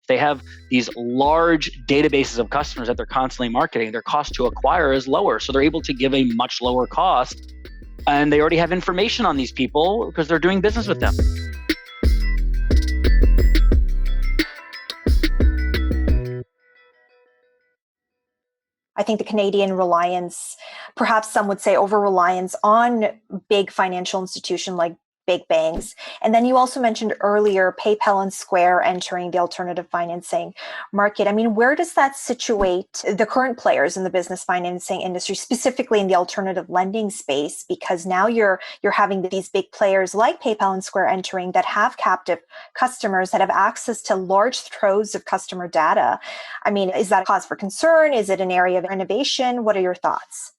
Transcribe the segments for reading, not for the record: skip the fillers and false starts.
They have these large databases of customers that they're constantly marketing. Their cost to acquire is lower, so they're able to give a much lower cost. And they already have information on these people because they're doing business with them. I think the Canadian reliance, perhaps some would say over-reliance on big financial institutions like big banks. And then you also mentioned earlier PayPal and Square entering the alternative financing market. I mean, where does that situate the current players in the business financing industry, specifically in the alternative lending space? Because now you're having these big players like PayPal and Square entering that have captive customers that have access to large troves of customer data. I mean, is that a cause for concern? Is it an area of innovation? What are your thoughts?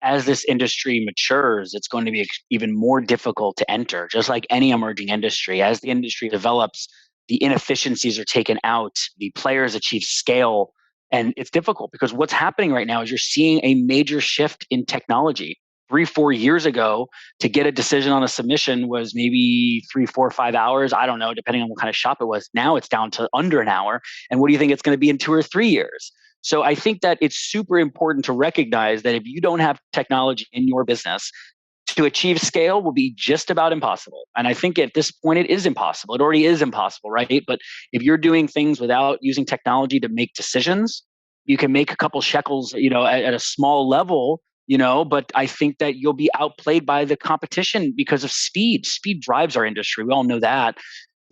As this industry matures, it's going to be even more difficult to enter, just like any emerging industry. As the industry develops, the inefficiencies are taken out, the players achieve scale, and it's difficult because what's happening right now is you're seeing a major shift in technology. 3-4 years ago, to get a decision on a submission was maybe 3, 4, 5 hours. I don't know, depending on what kind of shop it was. Now it's down to under an hour. And what do you think it's going to be in 2 or 3 years? So I think that it's super important to recognize that if you don't have technology in your business, to achieve scale will be just about impossible. And I think at this point it is impossible. It already is impossible, right? But if you're doing things without using technology to make decisions, you can make a couple shekels, at a small level, but I think that you'll be outplayed by the competition because of speed. Speed drives our industry. We all know that.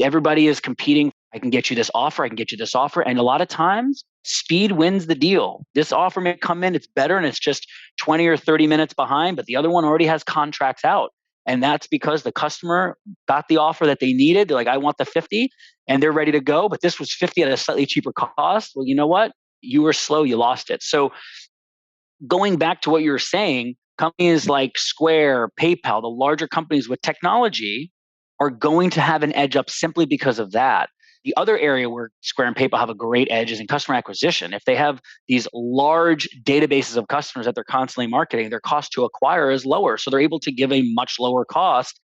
Everybody is competing. I can get you this offer. I can get you this offer. And a lot of times, speed wins the deal. This offer may come in, it's better, and it's just 20 or 30 minutes behind, but the other one already has contracts out. And that's because the customer got the offer that they needed. They're like, I want the 50, and they're ready to go. But this was 50 at a slightly cheaper cost. Well, you know what? You were slow. You lost it. So going back to what you were saying, companies like Square, PayPal, the larger companies with technology are going to have an edge up simply because of that. The other area where Square and PayPal have a great edge is in customer acquisition. If they have these large databases of customers that they're constantly marketing, their cost to acquire is lower. So they're able to give a much lower cost.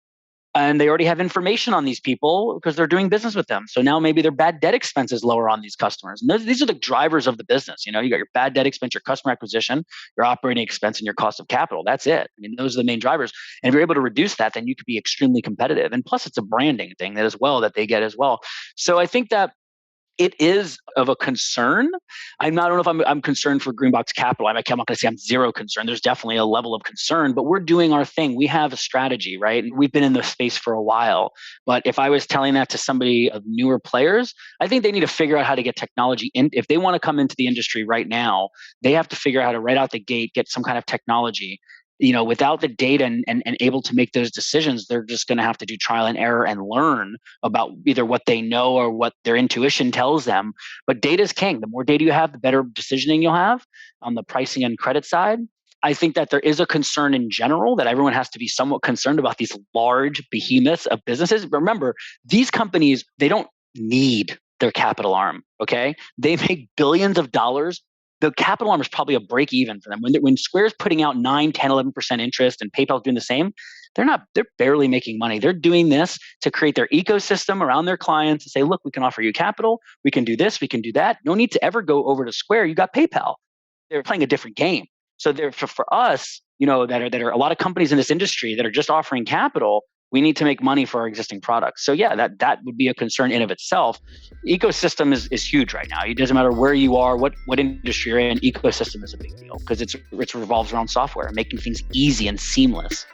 And they already have information on these people because they're doing business with them. So now maybe their bad debt expense is lower on these customers. And these are the drivers of the business. You got your bad debt expense, your customer acquisition, your operating expense, and your cost of capital. That's it. I mean, those are the main drivers. And if you're able to reduce that, then you could be extremely competitive. And plus, it's a branding thing that they get as well. So I think that it is of a concern. I don't know if I'm concerned for Greenbox Capital. I'm not going to say I'm zero concerned. There's definitely a level of concern, but we're doing our thing. We have a strategy, right? We've been in the space for a while. But if I was telling that to somebody of newer players, I think they need to figure out how to get technology in. If they want to come into the industry right now, they have to figure out how to right out the gate, get some kind of technology. Without the data and able to make those decisions, they're just going to have to do trial and error and learn about either what they know or what their intuition tells them. But data is king. The more data you have, the better decisioning you'll have on the pricing and credit side. I think that there is a concern in general that everyone has to be somewhat concerned about these large behemoths of businesses. But remember, these companies, they don't need their capital arm, okay? They make billions of dollars. The capital arm is probably a break even for them. When Square's putting out 9, 10, 11% interest and PayPal's doing the same, they're barely making money. They're doing this to create their ecosystem around their clients and say, look, we can offer you capital. We can do this. We can do that. No need to ever go over to Square. You got PayPal. They're playing a different game. So for us, that are a lot of companies in this industry that are just offering capital, we need to make money for our existing products. So yeah, that would be a concern in of itself. Ecosystem is huge right now. It doesn't matter where you are, what industry you're in, ecosystem is a big deal because it revolves around software, making things easy and seamless.